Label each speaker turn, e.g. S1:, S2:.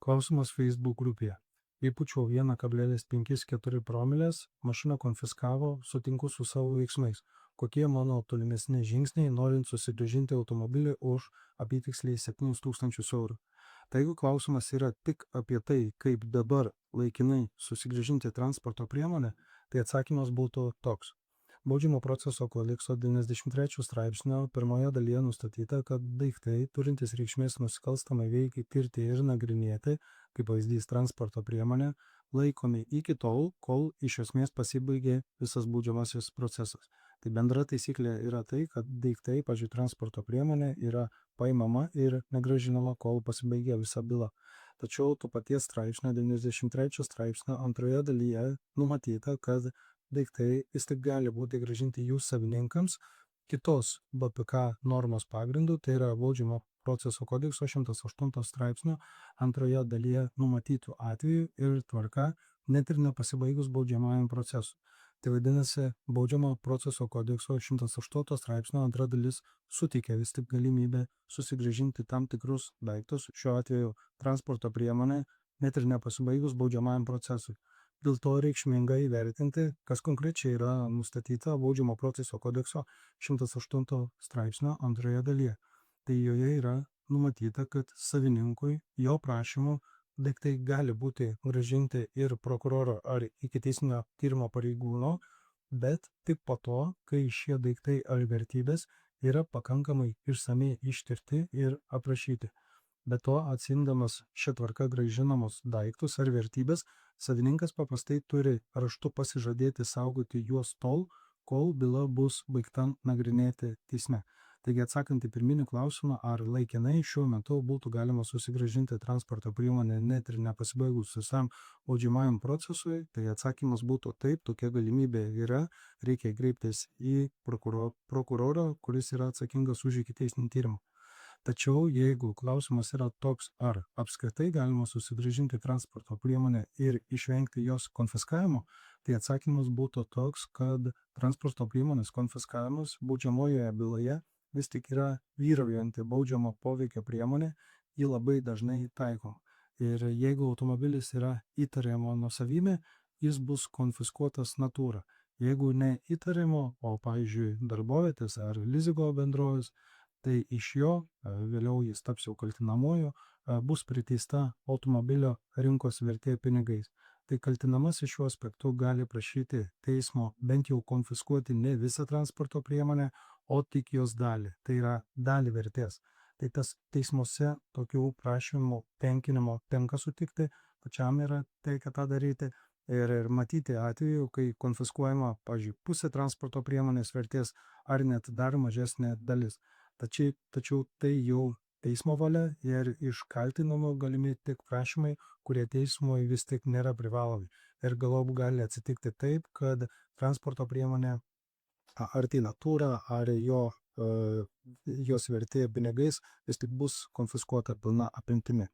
S1: Klausimas Facebook grupėje. Įpučiau 1,54 promilės, mašiną konfiskavo, sutinku su savo veiksmais. Kokie mano tolimesni žingsniai, norint susigrąžinti automobilį už apytiksliai 7 000 eurų. Tai jeigu klausimas yra tik apie tai, kaip dabar laikinai susigrąžinti transporto priemonę, tai atsakymas būtų toks. Baudžiamo proceso kodekso 93 straipsnio pirmoje dalyje nustatyta, kad daiktai, turintys reikšmės nusikalstamai veikai tirti ir nagrinėti, kaip pavyzdys transporto priemonė, laikomi iki tol, kol iš esmės pasibaigė visas baudžiamasis procesas. Tai bendra taisyklė yra tai, kad daiktai, pavyzdžiui, transporto priemonė yra paimama ir negrąžinama, kol pasibaigė visa byla. Tačiau to paties straipsnio 93 straipsnio antroje dalyje numatyta, kad daiktai vis tik gali būti grąžinti jų savininkams kitos BPK normos pagrindų, tai yra baudžiamo proceso kodekso 108 straipsnio antroje dalyje numatytų atvejų ir tvarka, net ir nepasibaigus baudžiamajam procesui. Tai vadinasi, baudžiamo proceso kodekso 108 straipsnio antra dalis suteikia vis tik galimybę susigrąžinti tam tikrus daiktus, šiuo atveju transporto priemonę, net ir nepasibaigus baudžiamajam procesui. Dėl to reikšminga įvertinti, kas konkrečiai yra nustatyta baudžiamo proceso kodekso 108 straipsnio antroje dalyje. Tai joje yra numatyta, kad savininkui jo prašymu daiktai gali būti grąžinti ir prokuroro ar ikiteisminio tyrimo pareigūno, bet tik po to, kai šie daiktai ar vertybės yra pakankamai išsamiai ištirti ir aprašyti. Be to, atsimdamas šią tvarką grąžinamus daiktus ar vertybės, savininkas paprastai turi raštu pasižadėti saugoti juos tol, kol byla bus baigta nagrinėti teisme. Taigi, atsakant į pirminį klausimą, ar laikinai šiuo metu būtų galima susigrąžinti transporto priemonę net ir nepasibaigus visam baudžiamajam procesui, tai atsakymas būtų taip, tokia galimybė yra, reikia kreiptis į prokurorą, kuris yra atsakingas už ikiteisminį tyrimą. Tačiau jeigu klausimas yra toks, ar apskritai galima susigrąžinti transporto priemonę ir išvengti jos konfiskavimo, tai atsakymas būtų toks, kad transporto priemonės konfiskavimas baudžiamojoje byloje vis tik yra vyraujanti baudžiamo poveikio priemonė, ji labai dažnai taikoma. Ir jeigu automobilis yra įtariamo nuosavybė, jis bus konfiskuotas natūra. Jeigu ne įtariamo, o pavyzdžiui darbovietės ar lizingo bendrovės, tai iš jo, vėliau jis taps jau kaltinamuoju, bus priteista automobilio rinkos vertė pinigais. Tai kaltinamasis šiuo aspektu gali prašyti teismo bent jau konfiskuoti ne visą transporto priemonę, o tik jos dalį, tai yra dalį vertės. Tai tas teismuose tokių prašymų tenkinimo tenka sutikti, pačiam yra teikia tą daryti. Ir matyti atveju, kai konfiskuojama, pavyzdžiui, pusė transporto priemonės vertės ar net dar mažesnė dalis. Tačiau tai jau teismo valia ir iš kaltinamo galimi tik prašymai, kurie teismui vis tik nėra privalomi. Ir galop gali atsitikti taip, kad transporto priemonė ar tai natūra, ar jos vertė pinigais vis tik bus konfiskuota pilna apimtimi.